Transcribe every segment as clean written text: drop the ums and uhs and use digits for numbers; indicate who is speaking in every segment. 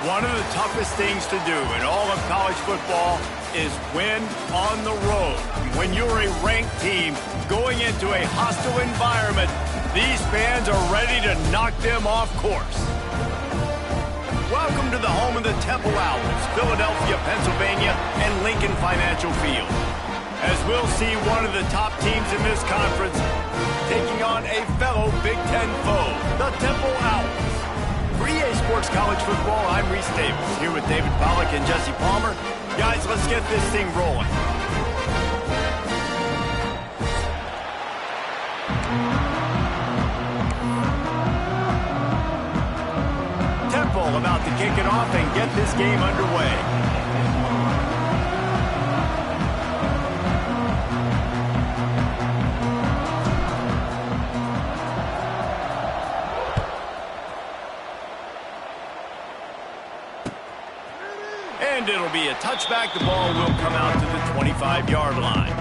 Speaker 1: One of the toughest things to do in all of college football is win on the road. When you're a ranked team going into a hostile environment, these fans are ready to knock them off course. Welcome to the home of the Temple Owls, Philadelphia, Pennsylvania, and Lincoln Financial Field. As we'll see one of the top teams in this conference taking on a fellow Big Ten foe, the Temple Owls. For EA Sports College Football, I'm Reese Davis, here with David Pollack and Jesse Palmer. Guys, let's get this thing rolling. Temple about to kick it off and get this game underway. And it'll be a touchback. The ball will come out to the 25-yard line.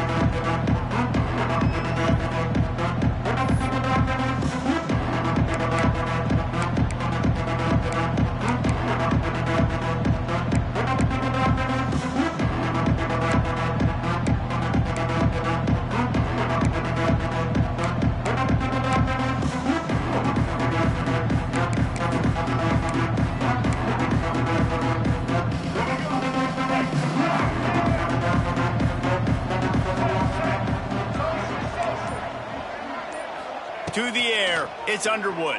Speaker 1: To the air, it's Underwood.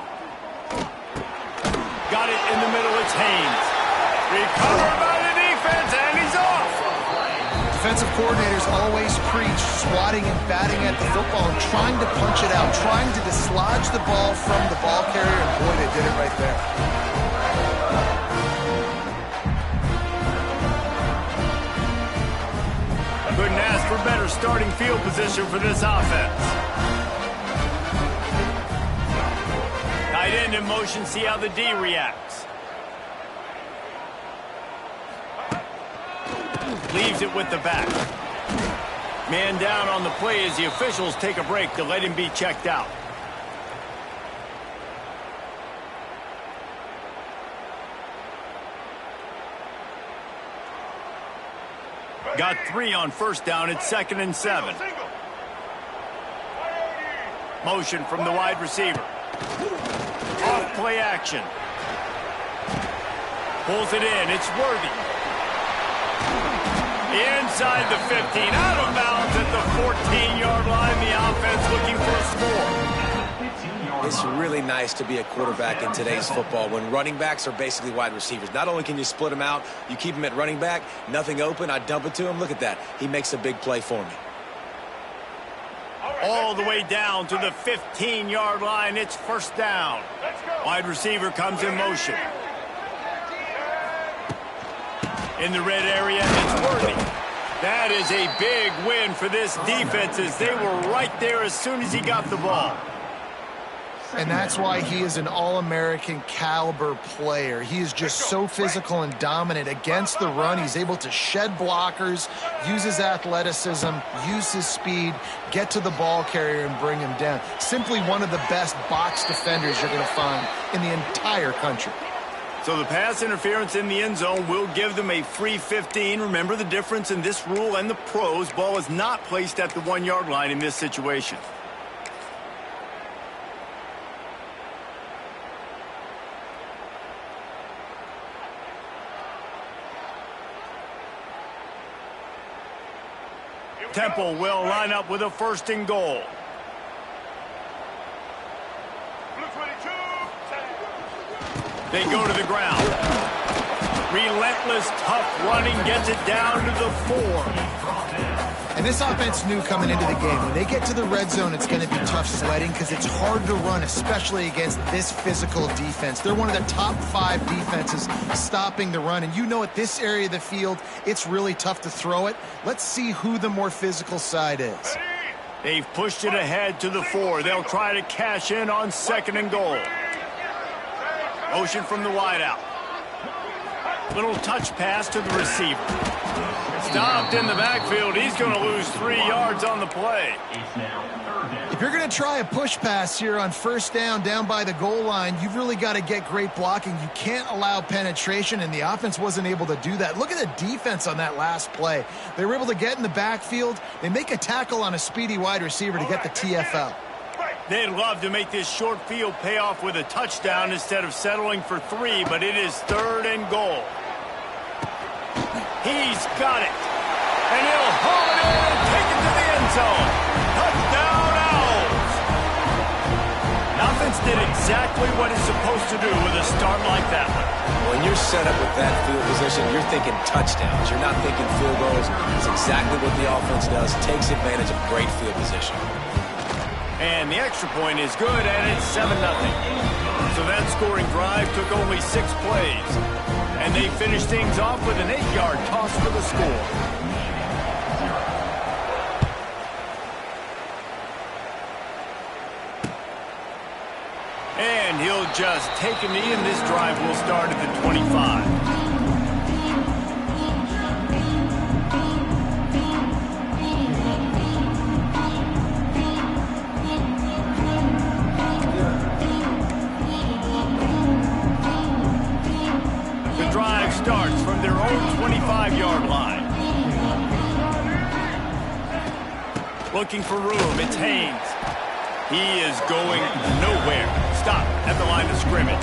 Speaker 1: Got it in the middle, it's Haynes. Recovered by the defense, and he's off.
Speaker 2: Defensive coordinators always preach swatting and batting at the football and trying to punch it out, trying to dislodge the ball from the ball carrier, and boy, they did it right there.
Speaker 1: Couldn't ask for better starting field position for this offense. Tight end in motion, see how the D reacts. Leaves it with the back. Man down on the play as the officials take a break to let him be checked out. Got 3 on first down. It's 2nd and 7. Motion from the wide receiver. Off play action. Pulls it in. It's Worthy. Inside the 15. Out of bounds at the 14-yard line. The offense looking for a score.
Speaker 3: It's really nice to be a quarterback in today's football when running backs are basically wide receivers. Not only can you split them out, you keep them at running back, nothing open, I dump it to him. Look at that. He makes a big play for me.
Speaker 1: All the way down to the 15-yard line. It's first down. Wide receiver comes in motion. In the red area, it's Worthy. That is a big win for this defense as they were right there as soon as he got the ball.
Speaker 2: And that's why he is an All-American caliber player. He is just so physical and dominant against the run. He's able to shed blockers, use his athleticism, use his speed, get to the ball carrier and bring him down. Simply one of the best box defenders you're going to find in the entire country.
Speaker 1: So the pass interference in the end zone will give them a free 15. Remember the difference in this rule and the pros. Ball is not placed at the 1-yard line in this situation. Temple will line up with a 1st and goal. They go to the ground. Relentless, tough running gets it down to the 4.
Speaker 2: And this offense knew coming into the game, when they get to the red zone, it's going to be tough sledding because it's hard to run, especially against this physical defense. They're one of the top 5 defenses stopping the run. And you know at this area of the field, it's really tough to throw it. Let's see who the more physical side is.
Speaker 1: They've pushed it ahead to the 4. They'll try to cash in on 2nd and goal. Motion from the wideout. Little touch pass to the receiver. Stopped in the backfield. He's going to lose 3 yards on the play.
Speaker 2: If you're going to try a push pass here on first down by the goal line, you've really got to get great blocking. You can't allow penetration, and the offense wasn't able to do that. Look at the defense on that last play. They were able to get in the backfield. They make a tackle on a speedy wide receiver to get the TFL.
Speaker 1: They'd love to make this short field pay off with a touchdown instead of settling for 3, but it is 3rd and goal. He's got it. And he'll haul it in and take it to the end zone. Touchdown, Owls. Offense did exactly what it's supposed to do with a start like that one.
Speaker 3: When you're set up with that field position, you're thinking touchdowns. You're not thinking field goals. It's exactly what the offense does. Takes advantage of great field position.
Speaker 1: And the extra point is good, and it's 7-0. So that scoring drive took only 6 plays. And they finished things off with an 8-yard toss for the score. And he'll just take a knee, and this drive will start at the 25. Starts from their own 25-yard line. Looking for room, it's Haynes. He is going nowhere. Stop at the line of scrimmage.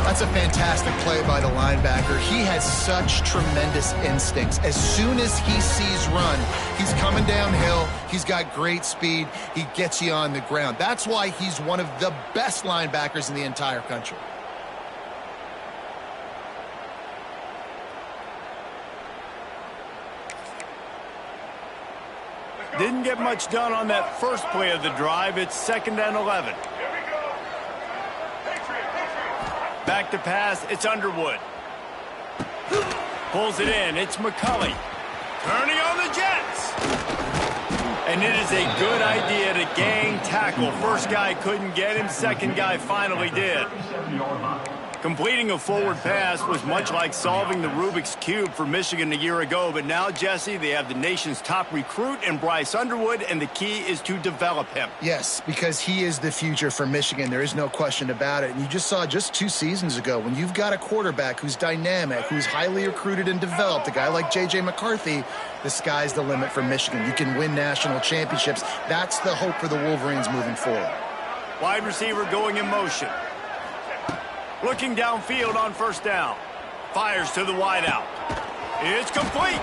Speaker 2: That's a fantastic play by the linebacker. He has such tremendous instincts. As soon as he sees run, he's coming downhill. He's got great speed. He gets you on the ground. That's why he's one of the best linebackers in the entire country.
Speaker 1: Didn't get much done on that first play of the drive. It's 2nd and 11. Back to pass. It's Underwood. Pulls it in. It's McCulley. Turning on the Jets. And it is a good idea to gang tackle. First guy couldn't get him. Second guy finally did. Completing a forward pass was much like solving the Rubik's Cube for Michigan a year ago, but now, Jesse, they have the nation's top recruit in Bryce Underwood, and the key is to develop him.
Speaker 2: Yes, because he is the future for Michigan. There is no question about it. And you just saw just 2 seasons ago, when you've got a quarterback who's dynamic, who's highly recruited and developed, a guy like J.J. McCarthy, the sky's the limit for Michigan. You can win national championships. That's the hope for the Wolverines moving forward.
Speaker 1: Wide receiver going in motion. Looking downfield on first down. Fires to the wideout. It's complete.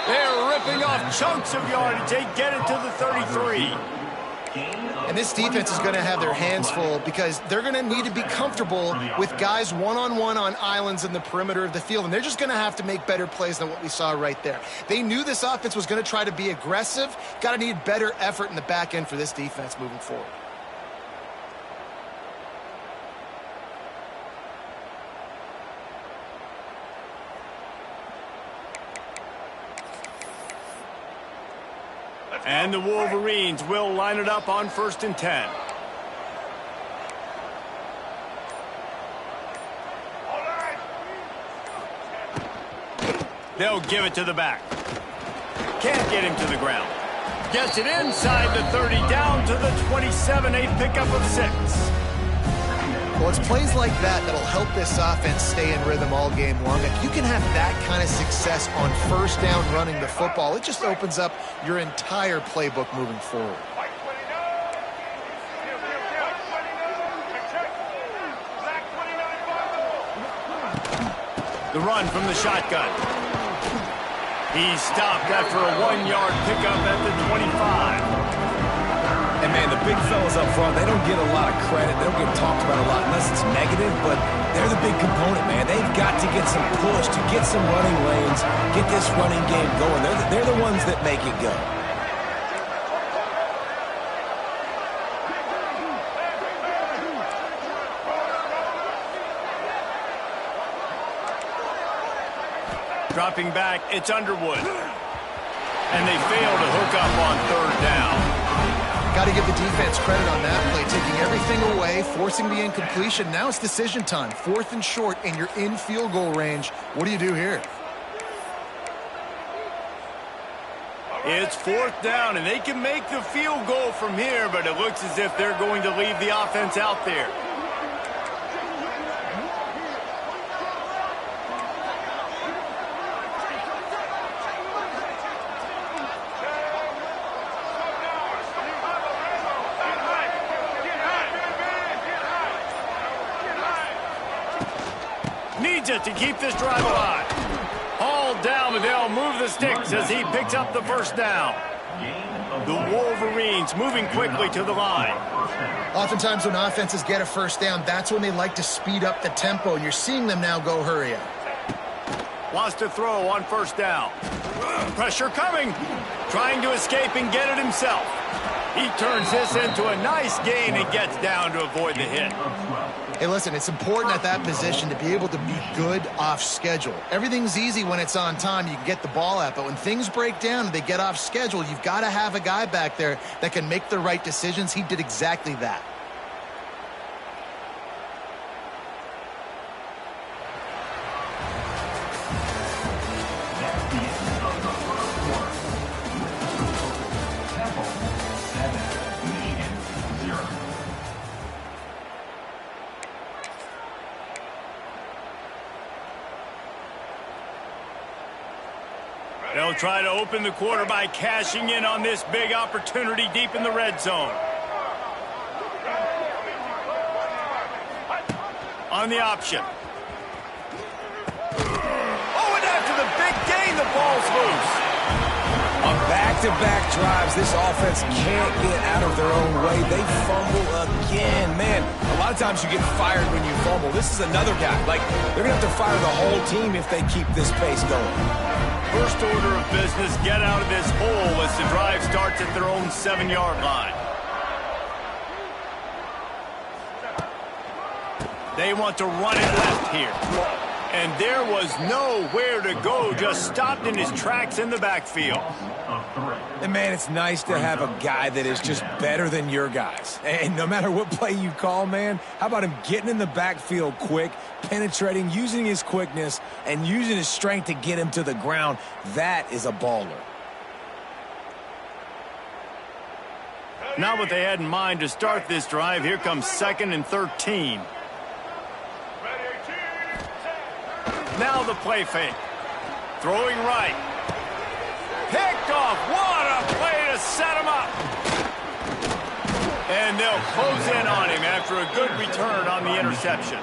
Speaker 1: They're ripping off chunks of yardage. They get it to the 33.
Speaker 2: And this defense is going to have their hands full because they're going to need to be comfortable with guys one-on-one on islands in the perimeter of the field. And they're just going to have to make better plays than what we saw right there. They knew this offense was going to try to be aggressive. Got to need better effort in the back end for this defense moving forward.
Speaker 1: And the Wolverines will line it up on 1st and 10. They'll give it to the back. Can't get him to the ground. Gets it inside the 30, down to the 27, a pickup of 6.
Speaker 2: Well, it's plays like that that'll help this offense stay in rhythm all game long. If you can have that kind of success on first down running the football, it just opens up your entire playbook moving forward.
Speaker 1: The run from the shotgun. He's stopped after a 1-yard pickup at the 25.
Speaker 3: And, man, the big fellas up front, they don't get a lot of credit. They don't get talked about a lot unless it's negative, but they're the big component, man. They've got to get some push, to get some running lanes, get this running game going. They're the ones that make it go.
Speaker 1: Dropping back, it's Underwood. And they fail to hook up on 3rd down.
Speaker 2: Got to give the defense credit on that play, taking everything running away, forcing the incompletion. Now it's decision time. 4th and short, and you're in field goal range. What do you do here?
Speaker 1: It's 4th down, and they can make the field goal from here, but it looks as if they're going to leave the offense out there. Needs it to keep this drive alive. Hauled down, but they'll move the sticks as he picks up the first down. The Wolverines moving quickly to the line.
Speaker 2: Oftentimes when offenses get a first down, that's when they like to speed up the tempo, and you're seeing them now go hurry up.
Speaker 1: Wants to throw on first down. Pressure coming. Trying to escape and get it himself. He turns this into a nice gain and gets down to avoid the hit.
Speaker 2: Hey, listen, it's important at that position to be able to be good off schedule. Everything's easy when it's on time. You can get the ball out. But when things break down and they get off schedule, you've got to have a guy back there that can make the right decisions. He did exactly that.
Speaker 1: They'll try to open the quarter by cashing in on this big opportunity deep in the red zone. On the option. Oh, and after the big gain, the ball's loose.
Speaker 3: On back-to-back drives, this offense can't get out of their own way. They fumble again. Man, a lot of times you get fired when you fumble. This is another guy. Like, they're going to have to fire the whole team if they keep this pace going.
Speaker 1: First order of business, get out of this hole as the drive starts at their own 7-yard line. They want to run it left here. And there was nowhere to go, just stopped in his tracks in the backfield.
Speaker 3: And, man, it's nice to have a guy that is just better than your guys. And no matter what play you call, man, how about him getting in the backfield quick, penetrating, using his quickness, and using his strength to get him to the ground? That is a baller.
Speaker 1: Not what they had in mind to start this drive. Here comes 2nd and 13. Now the play fake. Throwing right. Picked off. What a play to set him up. And they'll close in on him after a good return on the interception.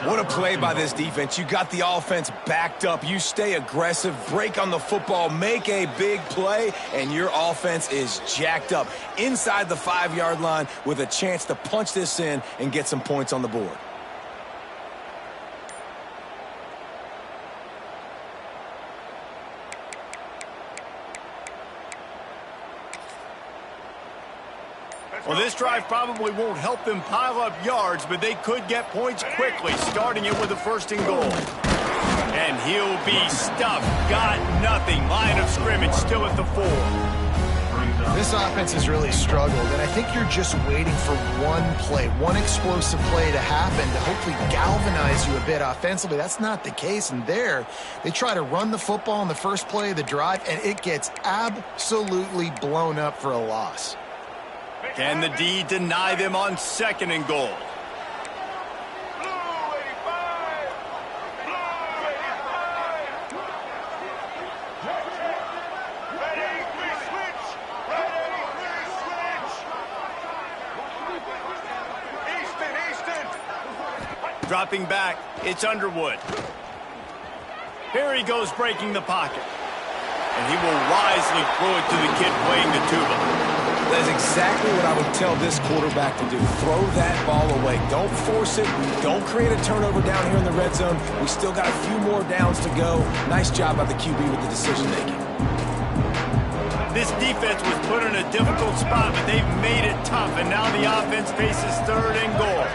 Speaker 3: What a play by this defense. You got the offense backed up. You stay aggressive, break on the football, make a big play, and your offense is jacked up inside the 5-yard line with a chance to punch this in and get some points on the board.
Speaker 1: Well, this drive probably won't help them pile up yards, but they could get points quickly, starting it with a 1st and goal. And he'll be stuffed. Got nothing. Line of scrimmage still at the 4.
Speaker 2: This offense has really struggled, and I think you're just waiting for one play, one explosive play to happen to hopefully galvanize you a bit offensively. That's not the case, and there they try to run the football on the first play of the drive, and it gets absolutely blown up for a loss.
Speaker 1: Can the D deny them on 2nd and goal? Dropping back, it's Underwood. Here he goes breaking the pocket. And he will wisely throw it to the kid playing the tuba.
Speaker 3: That is exactly what I would tell this quarterback to do. Throw that ball away. Don't force it. Don't create a turnover down here in the red zone. We still got a few more downs to go. Nice job by the QB with the decision-making.
Speaker 1: This defense was put in a difficult spot, but they've made it tough, and now the offense faces 3rd and goal.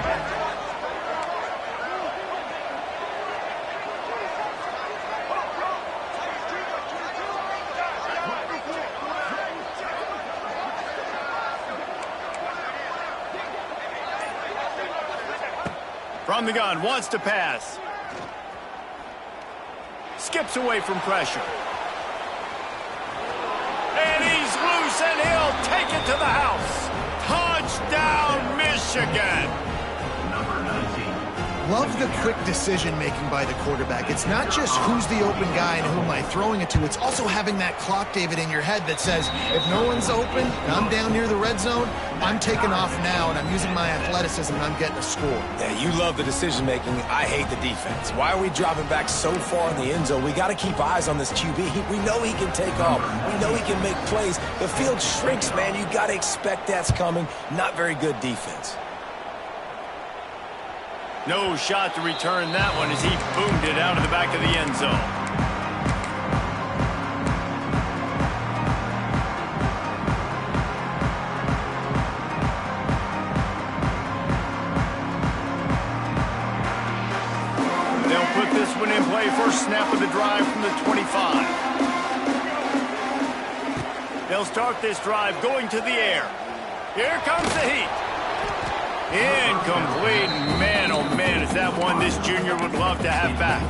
Speaker 1: From the gun, wants to pass. Skips away from pressure. And he's loose, and he'll take it to the house. Touchdown, Michigan.
Speaker 2: Love the quick decision-making by the quarterback. It's not just who's the open guy and who am I throwing it to. It's also having that clock, David, in your head that says, if no one's open and I'm down near the red zone, I'm taking off now, and I'm using my athleticism, and I'm getting a score.
Speaker 3: Yeah, you love the decision-making. I hate the defense. Why are we dropping back so far in the end zone? We got to keep eyes on this QB. We know he can take off. We know he can make plays. The field shrinks, man. You got to expect that's coming. Not very good defense.
Speaker 1: No shot to return that one as he boomed it out of the back of the end zone. They'll put this one in play. First snap of the drive from the 25. They'll start this drive going to the air. Here comes the heat. Incomplete. Man, oh man, is that one this junior would love to have back.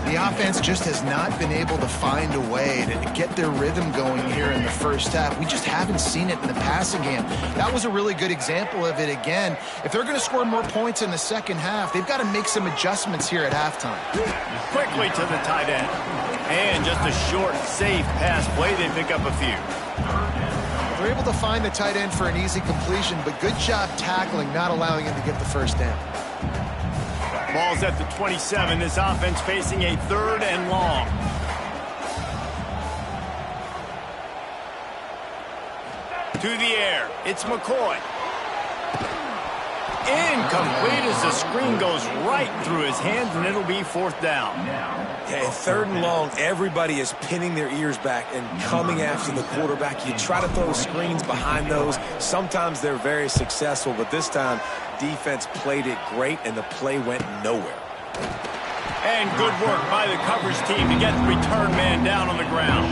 Speaker 2: The offense just has not been able to find a way to get their rhythm going here in the first half. We just haven't seen it in the passing game. That was a really good example of it again. If they're going to score more points in the second half, they've got to make some adjustments here at halftime.
Speaker 1: Quickly to the tight end. And just a short, safe pass play. They pick up a few.
Speaker 2: They're able to find the tight end for an easy completion, but good job tackling, not allowing him to get the first down.
Speaker 1: Ball's at the 27. This offense facing a 3rd and long. To the air. It's McCoy. Incomplete as the screen goes right through his hands, and it'll be 4th down.
Speaker 3: Yeah, in 3rd and long, everybody is pinning their ears back and coming after the quarterback. You try to throw screens behind those. Sometimes they're very successful, but this time, defense played it great, and the play went nowhere.
Speaker 1: And good work by the coverage team to get the return man down on the ground.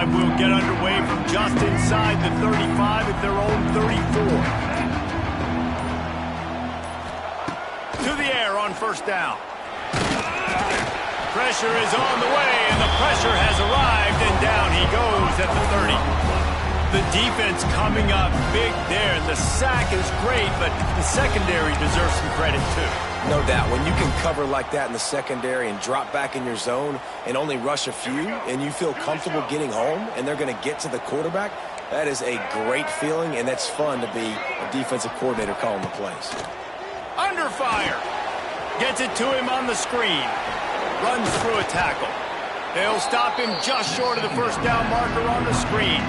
Speaker 1: Will get underway from just inside the 35 at their own 34. To the air on 1st down. Pressure is on the way, and the pressure has arrived, and down he goes at the 30. The defense coming up big there, and the sack is great, but the secondary deserves some credit too.
Speaker 3: No doubt. When you can cover like that in the secondary and drop back in your zone and only rush a few, and you feel comfortable getting home, and they're going to get to the quarterback, that is a great feeling, and that's fun to be a defensive coordinator calling the plays.
Speaker 1: Under fire. Gets it to him on the screen. Runs through a tackle. They'll stop him just short of the 1st down marker on the screen.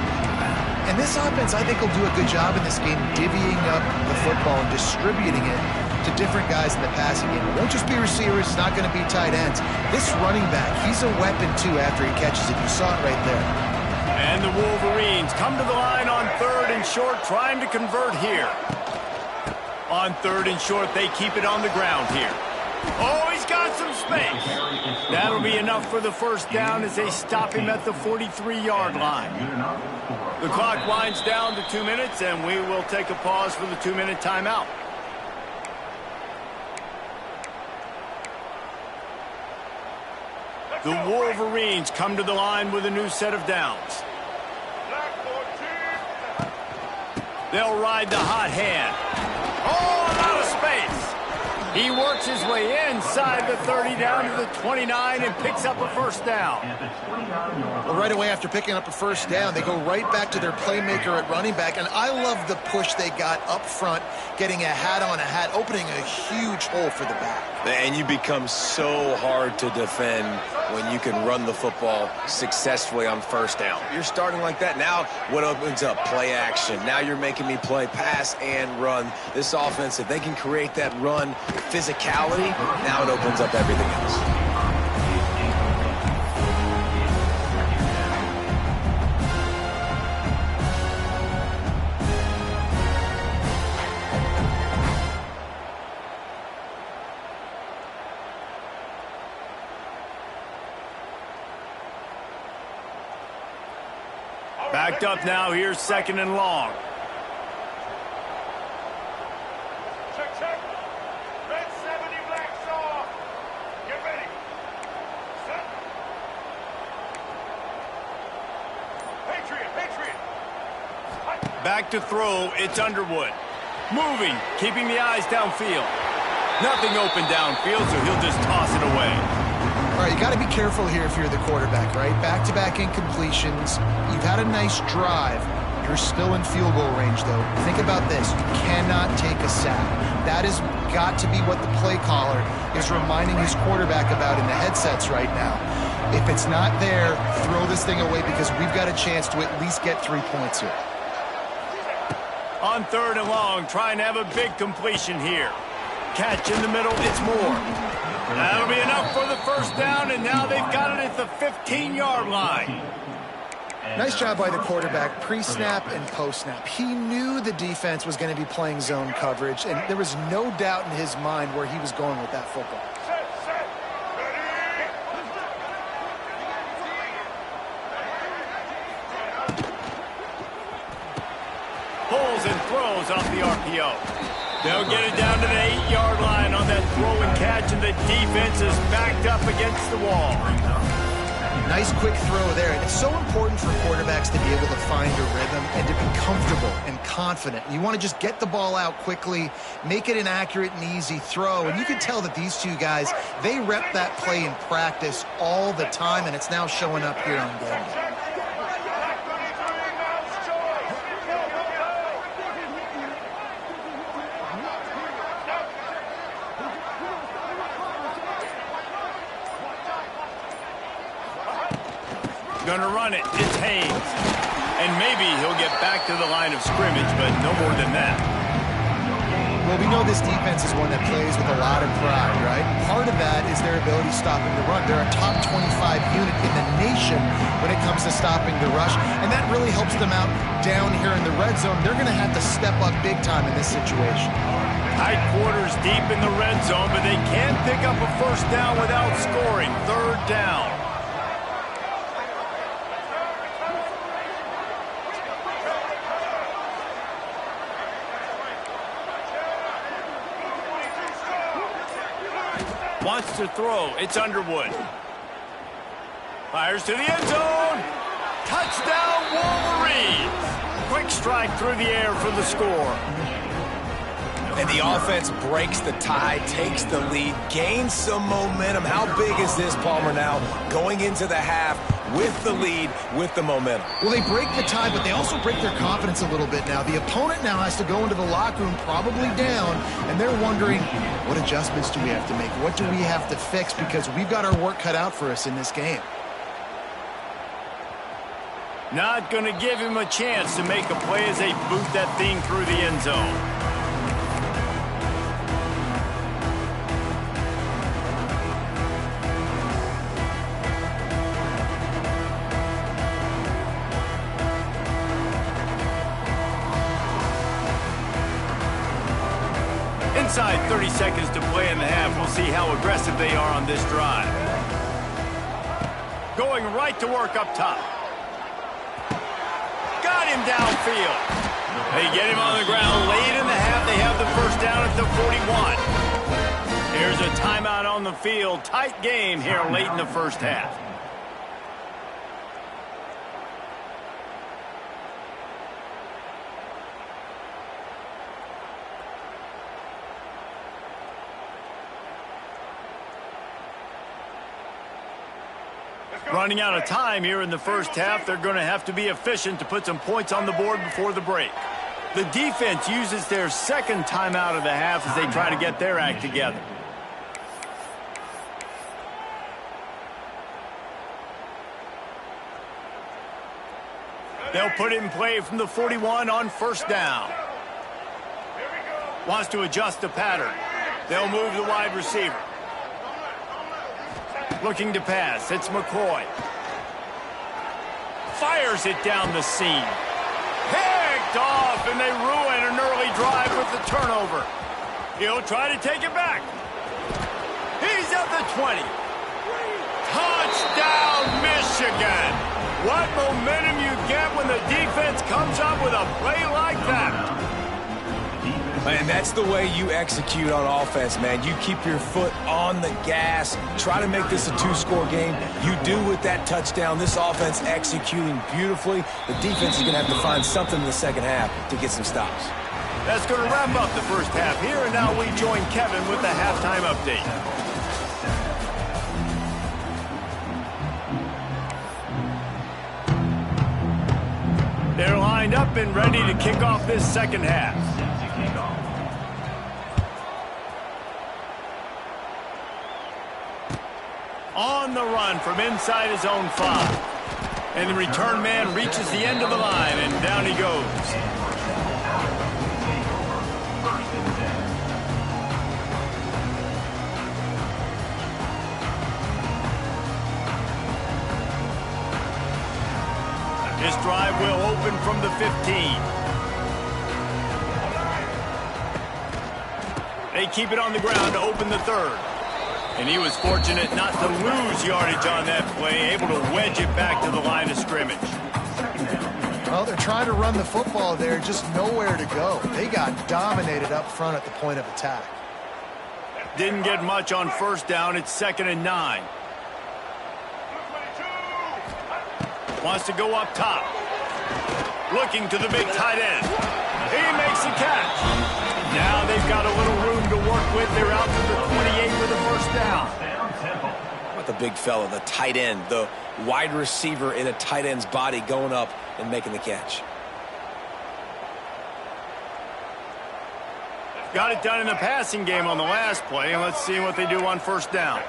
Speaker 2: And this offense, I think, will do a good job in this game divvying up the football and distributing it to different guys in the passing game. It won't just be receivers. It's not going to be tight ends. This running back, he's a weapon, too, after he catches it. You saw it right there.
Speaker 1: And the Wolverines come to the line on 3rd and short, trying to convert here. On 3rd and short, they keep it on the ground here. Oh, he's got some space. That'll be enough for the 1st down as they stop him at the 43-yard line. The clock winds down to 2 minutes, and we will take a pause for the 2-minute timeout. The Wolverines come to the line with a new set of downs. They'll ride the hot hand. Oh, out of space. He works his way inside the 30 down to the 29 and picks up a 1st down.
Speaker 2: Well, right away after picking up a 1st down, they go right back to their playmaker at running back. And I love the push they got up front, getting a hat on a hat, opening a huge hole for the back.
Speaker 3: And you become so hard to defend when you can run the football successfully on 1st down. You're starting like that. Now what opens up? Play action. Now you're making me play pass and run. This offense, if they can create that run physicality, now it opens up everything else.
Speaker 1: Backed up now. Here's 2nd and long.
Speaker 4: Check. Red 70 black saw. Get ready. Set. Patriot.
Speaker 1: Back to throw. It's Underwood. Moving, keeping the eyes downfield. Nothing open downfield, so he'll just toss it away.
Speaker 2: All right, you got to be careful here if you're the quarterback, right? Back-to-back incompletions. You've had a nice drive. You're still in field goal range, though. Think about this. You cannot take a sack. That has got to be what the play caller is reminding his quarterback about in the headsets right now. If it's not there, throw this thing away because we've got a chance to at least get 3 points here.
Speaker 1: On 3rd and long, trying to have a big completion here. Catch in the middle, it's Moore. That'll be enough for the 1st down, and now they've got it at the 15-yard line.
Speaker 2: Nice job by the quarterback, pre-snap and post-snap. He knew the defense was going to be playing zone coverage, and there was no doubt in his mind where he was going with that football.
Speaker 4: Set.
Speaker 1: Pulls and throws off the RPO. They'll get it down to the 8-yard line on that throw and catch, and the defense is backed up against the wall.
Speaker 2: Nice quick throw there. It's so important for quarterbacks to be able to find a rhythm and to be comfortable and confident. You want to just get the ball out quickly, make it an accurate and easy throw. And you can tell that these two guys, they rep that play in practice all the time, and it's now showing up here on game day.
Speaker 1: Gonna run it. It's Haynes. And maybe he'll get back to the line of scrimmage, but no more than that.
Speaker 2: Well, we know this defense is one that plays with a lot of pride, right? Part of that is their ability stopping the run. They're a top 25 unit in the nation when it comes to stopping the rush, and that really helps them out down here in the red zone. They're going to have to step up big time in this situation.
Speaker 1: Tight quarters deep in the red zone, but they can't pick up a 1st down without scoring. 3rd down. Wants to throw. It's Underwood. Fires to the end zone. Touchdown, Wolverines. Quick strike through the air for the score.
Speaker 3: And the offense breaks the tie, takes the lead, gains some momentum. How big is this, Palmer, now going into the half with the lead, with the momentum?
Speaker 2: Well, they break the tie, but they also break their confidence a little bit now. The opponent now has to go into the locker room probably down, and they're wondering, what adjustments do we have to make? What do we have to fix? Because we've got our work cut out for us in this game.
Speaker 1: Not going to give him a chance to make a play as they boot that thing through the end zone. Inside 30 seconds to play in the half. We'll see how aggressive they are on this drive. Going right to work up top. Got him downfield. They get him on the ground late in the half. They have the 1st down at the 41. Here's a timeout on the field. Tight game here late in the 1st half. Running out of time here in the 1st half. They're going to have to be efficient to put some points on the board before the break. The defense uses their 2nd timeout of the half as they try to get their act together. They'll put it in play from the 41 on 1st down. Wants to adjust the pattern. They'll move the wide receiver. Looking to pass. It's McCoy. Fires it down the seam. Picked off, and they ruin an early drive with the turnover. He'll try to take it back. He's at the 20. Touchdown, Michigan. What momentum you get when the defense comes up with a play like that.
Speaker 3: And that's the way you execute on offense, man. You keep your foot on the gas. Try to make this a two-score game. You do with that touchdown. This offense executing beautifully. The defense is going to have to find something in the second half to get some stops.
Speaker 1: That's going to wrap up the first half here, and now we join Kevin with the halftime update. They're lined up and ready to kick off this second half. On the run from inside his own 5. And the return man reaches the end of the line, and down he goes. This drive will open from the 15. They keep it on the ground to open the third. And he was fortunate not to lose yardage on that play, able to wedge it back to the line of scrimmage.
Speaker 2: Well, they're trying to run the football there, just nowhere to go. They got dominated up front at the point of attack.
Speaker 1: Didn't get much on first down. It's 2nd and 9. Wants to go up top. Looking to the big tight end. He makes the catch. Now they've got a little room to work with. They're out to the 28 with a first down.
Speaker 3: What the big fella, the tight end, the wide receiver in a tight end's body going up and making the catch.
Speaker 1: Got it done in the passing game on the last play, and let's see what they do on first down.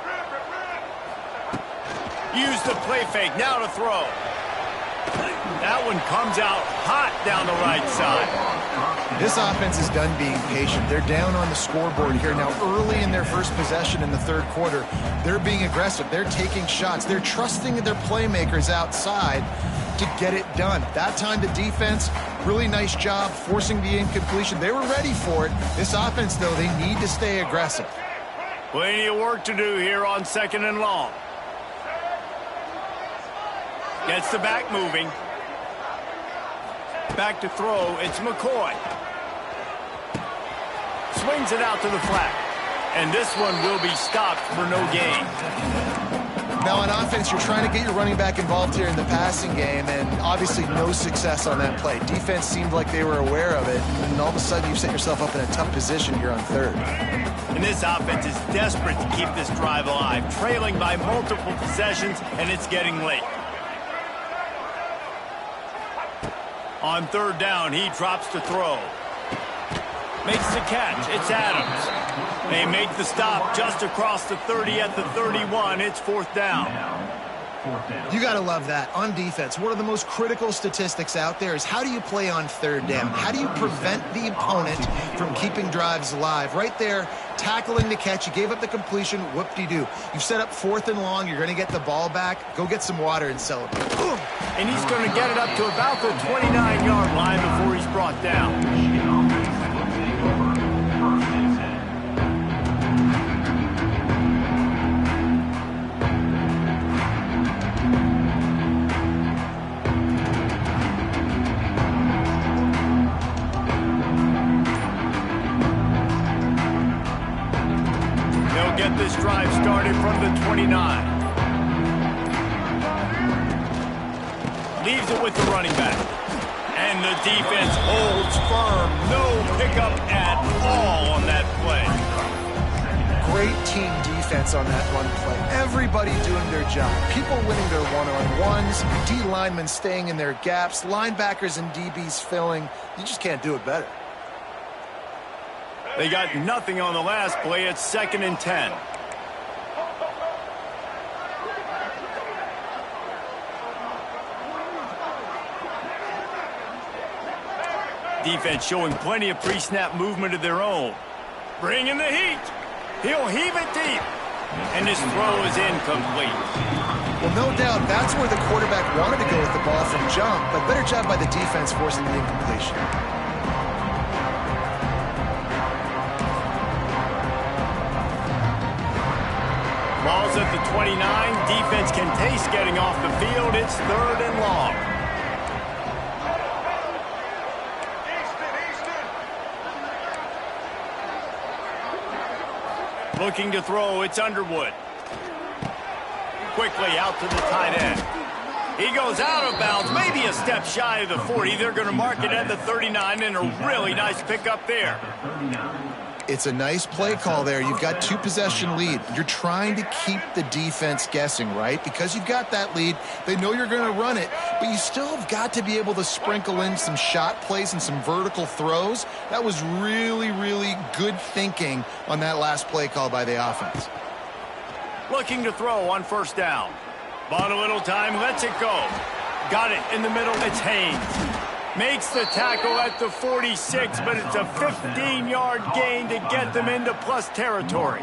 Speaker 1: Use the play fake, now to throw. That one comes out hot down the right side.
Speaker 2: This offense is done being patient. They're down on the scoreboard here. Now, early in their first possession in the third quarter, they're being aggressive. They're taking shots. They're trusting their playmakers outside to get it done. That time, the defense, really nice job forcing the incompletion. They were ready for it. This offense, though, they need to stay aggressive.
Speaker 1: Plenty of work to do here on 2nd and long. Gets the back moving. Back to throw, it's McCoy. Swings it out to the flat. And this one will be stopped for no gain.
Speaker 2: Now on offense, you're trying to get your running back involved here in the passing game, and obviously no success on that play. Defense seemed like they were aware of it, and all of a sudden you've set yourself up in a tough position here on third.
Speaker 1: And this offense is desperate to keep this drive alive, trailing by multiple possessions, and it's getting late. On third down, he drops to throw. Makes the catch. It's Adams. They make the stop just across the 30 at the 31. It's 4th down.
Speaker 2: You got to love that. On defense, one of the most critical statistics out there is how do you play on third down? How do you prevent the opponent from keeping drives alive? Right there, tackling the catch. You gave up the completion. Whoop-de-doo. You've set up 4th and long. You're going to get the ball back. Go get some water and celebrate. Boom.
Speaker 1: And he's going to get it up to about the 29-yard line before he's brought down. They'll get this drive started from the 29. Leaves it with the running back. And the defense holds firm. No pickup at all on that play.
Speaker 2: Great team defense on that run play. Everybody doing their job. People winning their one-on-ones. D linemen staying in their gaps. Linebackers and DBs filling. You just can't do it better.
Speaker 1: They got nothing on the last play. It's 2nd and 10. Defense showing plenty of pre-snap movement of their own. Bringing the heat. He'll heave it deep. And his throw is incomplete.
Speaker 2: Well, no doubt that's where the quarterback wanted to go with the ball from jump, but better job by the defense forcing the incompletion.
Speaker 1: Ball's at the 29. Defense can taste getting off the field. It's 3rd and long. Looking to throw, it's Underwood. Quickly out to the tight end. He goes out of bounds, maybe a step shy of the 40. They're going to mark it at the 39, and a really nice pickup there.
Speaker 2: It's a nice play call there. You've got 2-possession lead. You're trying to keep the defense guessing, right? Because you've got that lead, they know you're going to run it, but you still have got to be able to sprinkle in some shot plays and some vertical throws. That was really, really good thinking on that last play call by the offense.
Speaker 1: Looking to throw on 1st down. Bought a little time, lets it go. Got it in the middle, it's Haynes. Makes the tackle at the 46, but it's a 15-yard gain to get them into plus territory.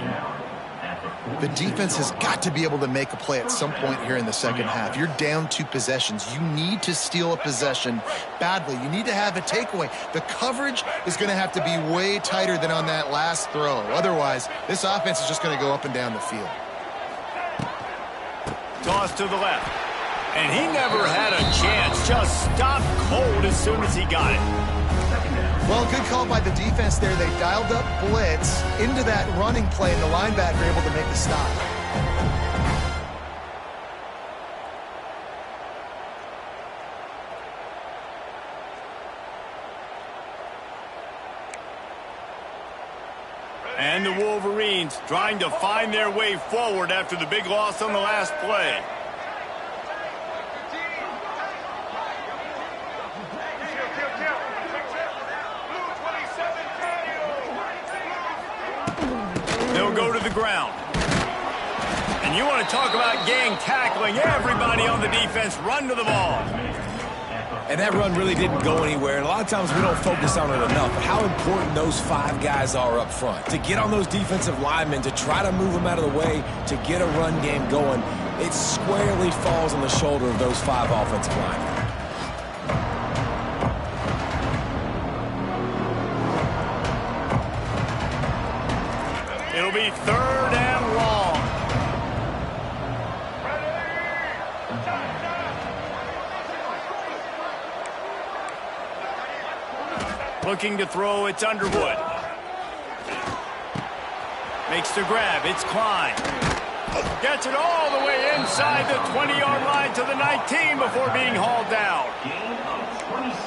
Speaker 2: The defense has got to be able to make a play at some point here in the second half. You're down 2 possessions. You need to steal a possession badly. You need to have a takeaway. The coverage is going to have to be way tighter than on that last throw. Otherwise, this offense is just going to go up and down the field.
Speaker 1: Toss to the left. And he never had a chance. Just stopped cold as soon as he got it.
Speaker 2: Well, good call by the defense there. They dialed up blitz into that running play, and the linebacker able to make the stop.
Speaker 1: And the Wolverines trying to find their way forward after the big loss on the last play. They'll go to the ground. And you want to talk about gang tackling. Everybody on the defense run to the ball.
Speaker 3: And that run really didn't go anywhere, and a lot of times we don't focus on it enough, but how important those 5 guys are up front. To get on those defensive linemen, to try to move them out of the way, to get a run game going, it squarely falls on the shoulder of those 5 offensive linemen.
Speaker 1: It'll be 3rd and long. Looking to throw, it's Underwood. Makes the grab, it's Klein. Gets it all the way inside the 20-yard line to the 19 before being hauled down.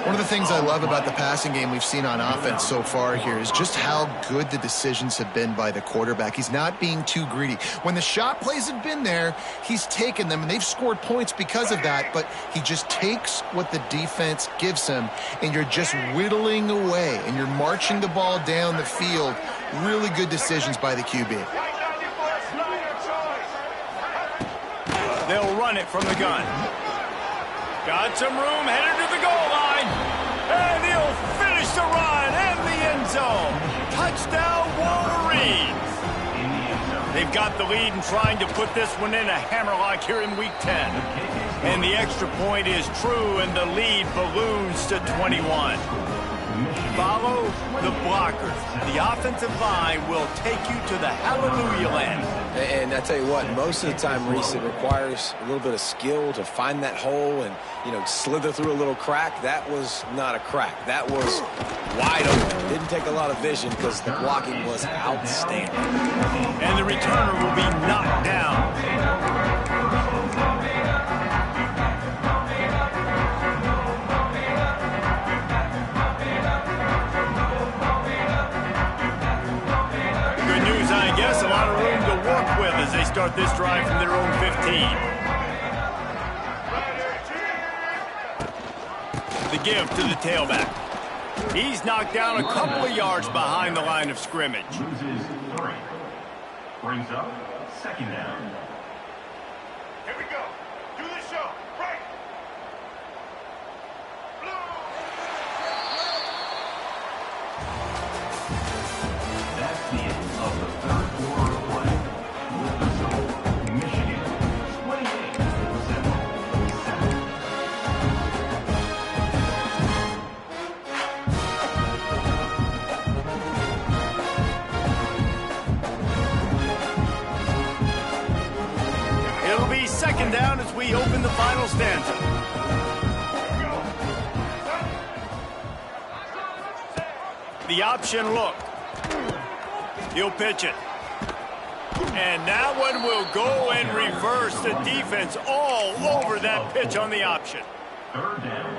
Speaker 2: One of the things I love about the passing game we've seen on offense so far here is just how good the decisions have been by the quarterback. He's not being too greedy. When the shot plays have been there, he's taken them, and they've scored points because of that, but he just takes what the defense gives him, and you're just whittling away, and you're marching the ball down the field. Really good decisions by the QB.
Speaker 1: They'll run it from the gun. Got some room, headed to the goal line. And he'll finish the run in the end zone. Touchdown, Wolverines. They've got the lead and trying to put this one in a hammerlock here in Week 10. And the extra point is true, and the lead balloons to 21. Follow the blockers. The offensive line will take you to the hallelujah land.
Speaker 3: And I tell you what, most of the time, Reese, it requires a little bit of skill to find that hole and, slither through a little crack. That was not a crack. That was wide open. Didn't take a lot of vision because the blocking was outstanding.
Speaker 1: And the returner will be knocked down. I guess a lot of room to work with as they start this drive from their own 15. The give to the tailback. He's knocked down a couple of yards behind the line of scrimmage.
Speaker 5: Loses 3. Brings up 2nd down.
Speaker 4: Here we go. Do the show. Right.
Speaker 5: That's the end of the 3rd quarter of play. With the result, Michigan 28-7.
Speaker 1: man down as we open the final stanza. The option look. He'll pitch it. And that one will go and reverse the defense all over that pitch on the option.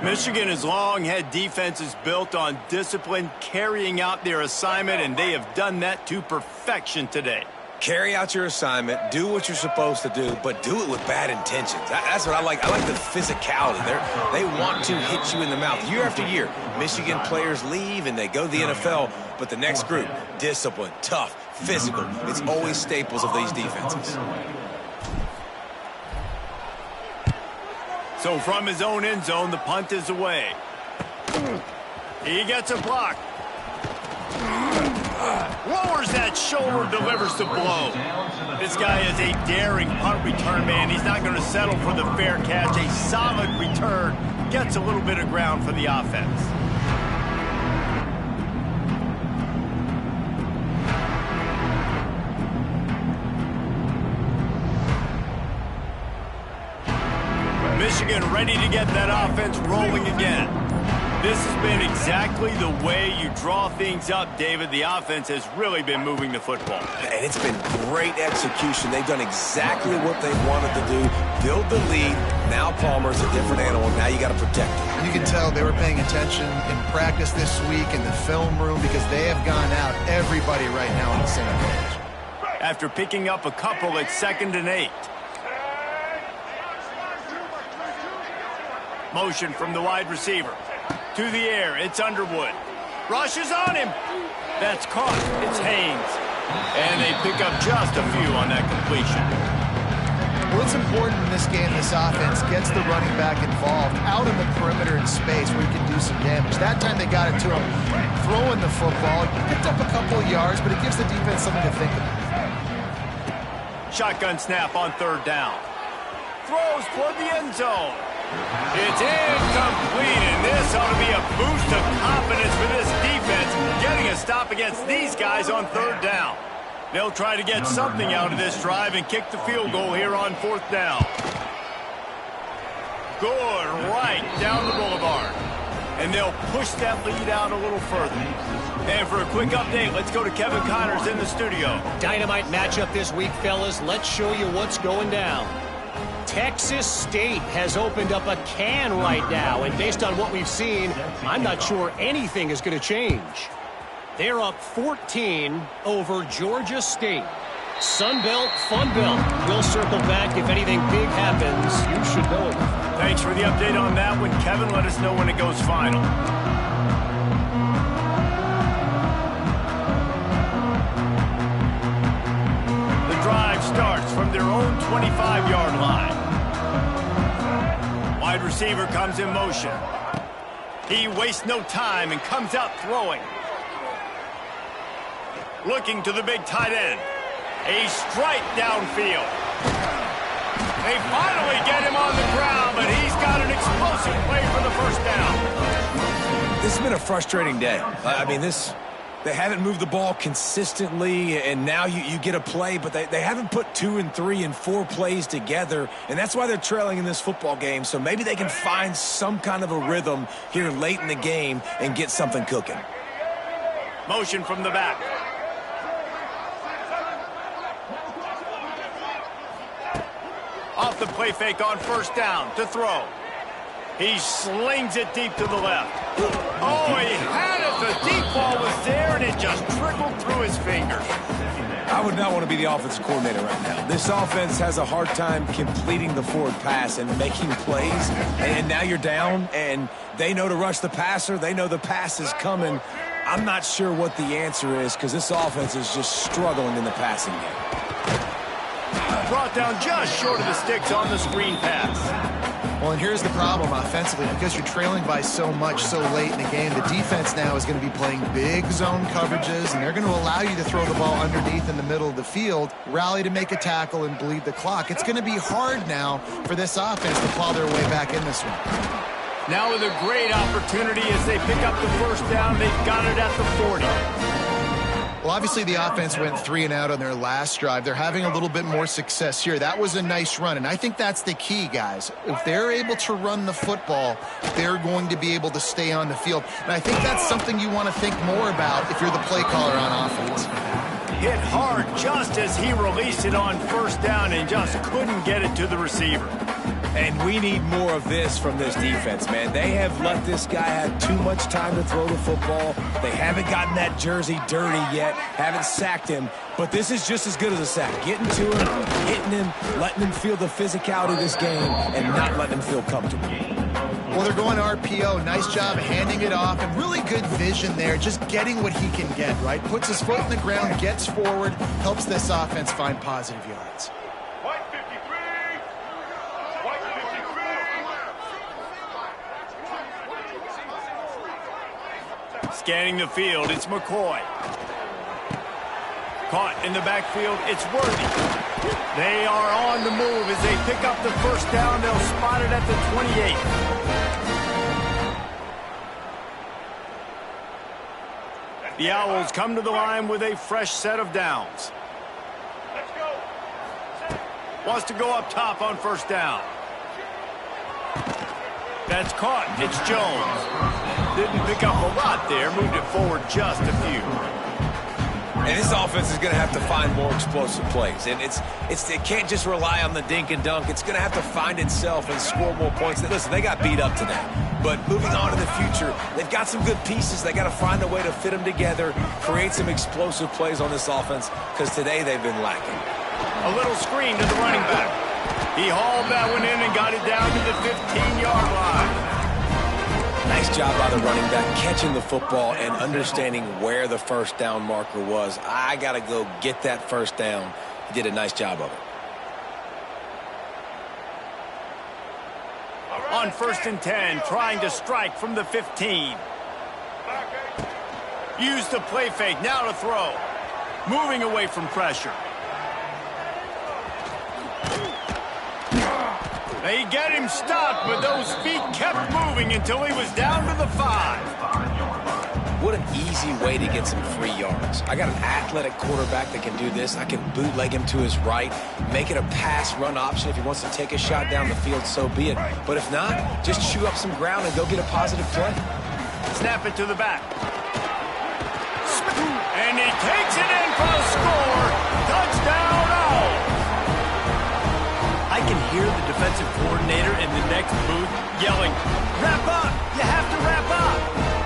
Speaker 1: Michigan has long had defenses built on discipline, carrying out their assignment, and they have done that to perfection today.
Speaker 3: Carry out your assignment, do what you're supposed to do, but do it with bad intentions. That's what I like. I like the physicality. They want to hit you in the mouth. Year after year, Michigan players leave and they go to the NFL, but the next group, discipline, tough, physical. It's always staples of these defenses.
Speaker 1: So from his own end zone, the punt is away. He gets a block. Lowers that shoulder, delivers the blow. This guy is a daring punt return man. He's not going to settle for the fair catch. A solid return. Gets a little bit of ground for the offense. Michigan ready to get that offense rolling again. This has been exactly the way you draw things up, David. The offense has really been moving the football.
Speaker 3: And it's been great execution. They've done exactly what they wanted to do. Build the lead. Now Palmer's a different animal. Now you got to protect him.
Speaker 2: You can tell they were paying attention in practice this week in the film room because they have gone out, everybody right now on the same page.
Speaker 1: After picking up a couple at 2nd and 8. Motion from the wide receiver. To the air, it's Underwood. Rushes on him. That's caught. It's Haynes. And they pick up just a few on that completion.
Speaker 2: Well, it's important in this game, this offense gets the running back involved out in the perimeter in space where he can do some damage. That time they got it to him. Throwing the football, picked up a couple of yards, but it gives the defense something to think about.
Speaker 1: Shotgun snap on 3rd down. Throws toward the end zone. It's incomplete, and this ought to be a boost of confidence for this defense, getting a stop against these guys on 3rd down. They'll try to get something out of this drive and kick the field goal here on 4th down. Good, right down the boulevard. And they'll push that lead out a little further. And for a quick update, let's go to Kevin Connors in the studio.
Speaker 6: Dynamite matchup this week, fellas. Let's show you what's going down. Texas State has opened up a can right now, and based on what we've seen, I'm not sure anything is going to change. They're up 14 over Georgia State. Sunbelt, Funbelt. We'll circle back if anything big happens. You should know it.
Speaker 1: Thanks for the update on that one, Kevin. Let us know when it goes final. The drive starts from their own 25-yard line. Wide receiver comes in motion. He wastes no time and comes out throwing. Looking to the big tight end. A strike downfield. They finally get him on the ground, but he's got an explosive play for the 1st down.
Speaker 3: This has been a frustrating day. I mean, they haven't moved the ball consistently, and now you get a play, but they haven't put 2 and 3 and 4 plays together, and that's why they're trailing in this football game. So maybe they can find some kind of a rhythm here late in the game and get something cooking.
Speaker 1: Motion from the back. Off the play fake on 1st down to throw. He slings it deep to the left. Oh, he had it. The deep ball was there, and it just trickled through his fingers.
Speaker 3: I would not want to be the offensive coordinator right now. This offense has a hard time completing the forward pass and making plays. And now you're down, and they know to rush the passer. They know the pass is coming. I'm not sure what the answer is because this offense is just struggling in the passing game.
Speaker 1: Brought down just short of the sticks on the screen pass.
Speaker 2: Well, and here's the problem offensively. Because you're trailing by so much so late in the game, the defense now is going to be playing big zone coverages, and they're going to allow you to throw the ball underneath in the middle of the field, rally to make a tackle, and bleed the clock. It's going to be hard now for this offense to claw their way back in this one.
Speaker 1: Now with a great opportunity as they pick up the 1st down. They've got it at the 40.
Speaker 2: Well, obviously the offense went 3 and out on their last drive. They're having a little bit more success here. That was a nice run, and I think that's the key, guys. If they're able to run the football, they're going to be able to stay on the field. And I think that's something you want to think more about if you're the play caller on offense.
Speaker 1: Hit hard just as he released it on first down and just couldn't get it to the receiver.
Speaker 3: And we need more of this from this defense, man. They have let this guy have too much time to throw the football. They haven't gotten that jersey dirty yet, haven't sacked him. But this is just as good as a sack. Getting to him, hitting him, letting him feel the physicality of this game, and not letting him feel comfortable.
Speaker 2: Well, they're going RPO. Nice job handing it off, and really good vision there, just getting what he can get, right? Puts his foot in the ground, gets forward, helps this offense find positive yards.
Speaker 4: White 53. White 53.
Speaker 1: Scanning the field, it's McCoy. Caught in the backfield, it's Worthy. They are on the move as they pick up the first down. They'll spot it at the 28. The Owls come to the line with a fresh set of downs.
Speaker 4: Let's go.
Speaker 1: Wants to go up top on first down. That's caught. It's Jones. Didn't pick up a lot there. Moved it forward just a few.
Speaker 3: And this offense is going to have to find more explosive plays. And it can't just rely on the dink and dunk. It's going to have to find itself and score more points. Listen, they got beat up today. But moving on in the future, they've got some good pieces. They got to find a way to fit them together, create some explosive plays on this offense, because today they've been lacking.
Speaker 1: A little screen to the running back. He hauled that one in and got it down to the 15-yard line.
Speaker 3: Nice job by the running back, catching the football and understanding where the first down marker was. I got to go get that first down. He did a nice job of it.
Speaker 1: On 1st and 10, trying to strike from the 15. Use the play fake, now to throw. Moving away from pressure. They get him stopped, but those feet kept moving until he was down to the 5.
Speaker 3: What an easy way to get some free yards. I got an athletic quarterback that can do this. I can bootleg him to his right, make it a pass-run option. If he wants to take a shot down the field, so be it. But if not, just chew up some ground and go get a positive play.
Speaker 1: Snap it to the back. And he takes it in for a score. Touchdown, Owls. I can hear the defensive coordinator in the next booth yelling, "Wrap up! You have to wrap up!"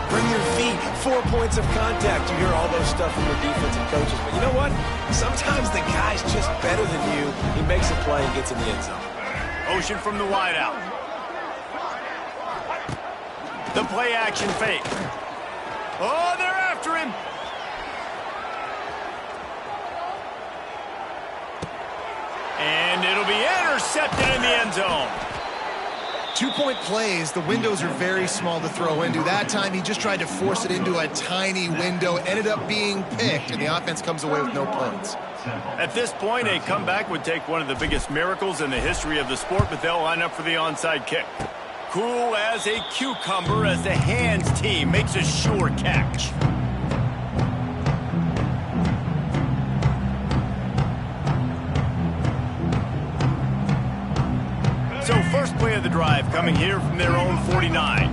Speaker 3: Bring your feet, 4 points of contact. You hear all those stuff from your defensive coaches. But you know what? Sometimes the guy's just better than you. He makes a play and gets in the end zone.
Speaker 1: Motion from the wideout. The play action fake. Oh, they're after him. And it'll be intercepted in the end zone.
Speaker 2: 2-point plays, the windows are very small to throw into. That time, he just tried to force it into a tiny window, ended up being picked, and the offense comes away with no points.
Speaker 1: At this point, a comeback would take one of the biggest miracles in the history of the sport, but they'll line up for the onside kick. Cool as a cucumber as the hands team makes a sure catch. So first play of the drive coming here from their own 49.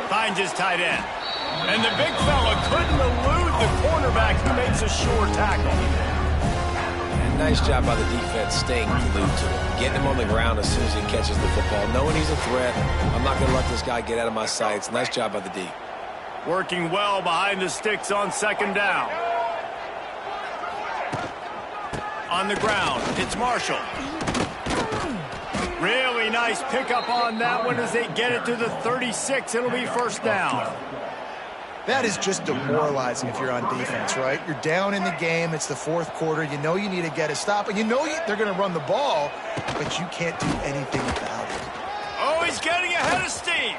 Speaker 1: Finds his tight end. And the big fella couldn't elude the cornerback who makes a sure tackle.
Speaker 3: And nice job by the defense staying glued to him. Getting him on the ground as soon as he catches the football. Knowing he's a threat. I'm not going to let this guy get out of my sights. Nice job by the D.
Speaker 1: Working well behind the sticks on second down. On the ground, it's Marshall. Really nice pickup on that one as they get it to the 36. It'll be first down.
Speaker 2: That is just demoralizing if you're on defense, right? You're down in the game. It's the fourth quarter. You know you need to get a stop, and you know they're going to run the ball, but you can't do anything about it.
Speaker 1: Oh, he's getting ahead of Steve.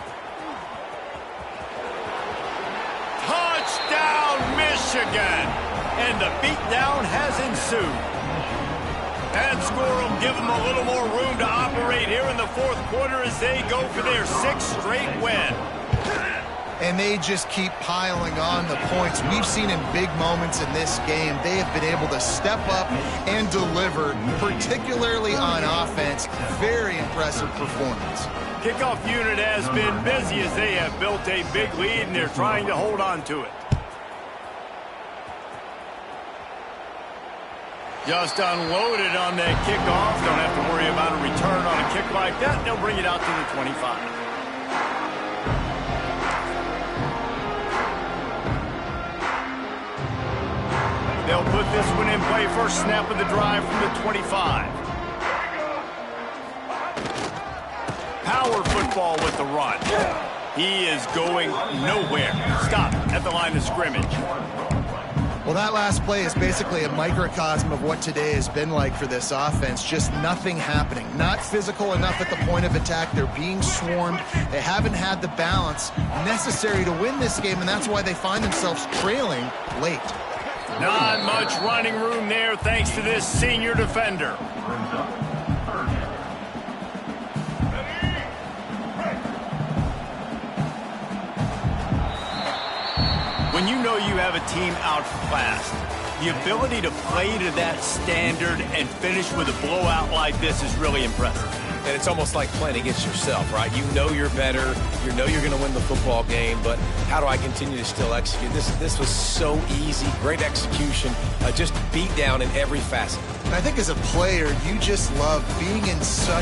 Speaker 1: Touchdown, Michigan! And the beatdown has ensued. And score will give them a little more room to operate here in the fourth quarter as they go for their 6th straight win.
Speaker 2: And they just keep piling on the points. We've seen in big moments in this game, they have been able to step up and deliver, particularly on offense. Very impressive performance.
Speaker 1: Kickoff unit has been busy as they have built a big lead and they're trying to hold on to it. Just unloaded on that kickoff. Don't have to worry about a return on a kick like that. They'll bring it out to the 25. They'll put this one in play. First snap of the drive from the 25. Power football with the run. He is going nowhere. Stop at the line of scrimmage.
Speaker 2: Well, that last play is basically a microcosm of what today has been like for this offense. Just nothing happening. Not physical enough at the point of attack. They're being swarmed. They haven't had the balance necessary to win this game, and that's why they find themselves trailing late.
Speaker 1: Not much running room there thanks to this senior defender. When you know you have a team outclassed, the ability to play to that standard and finish with a blowout like this is really impressive.
Speaker 3: And it's almost like playing against yourself, right? You know you're better. You know you're going to win the football game, but how do I continue to still execute? This was so easy. Great execution. Just beat down in every facet.
Speaker 2: I think as a player, you just love being in such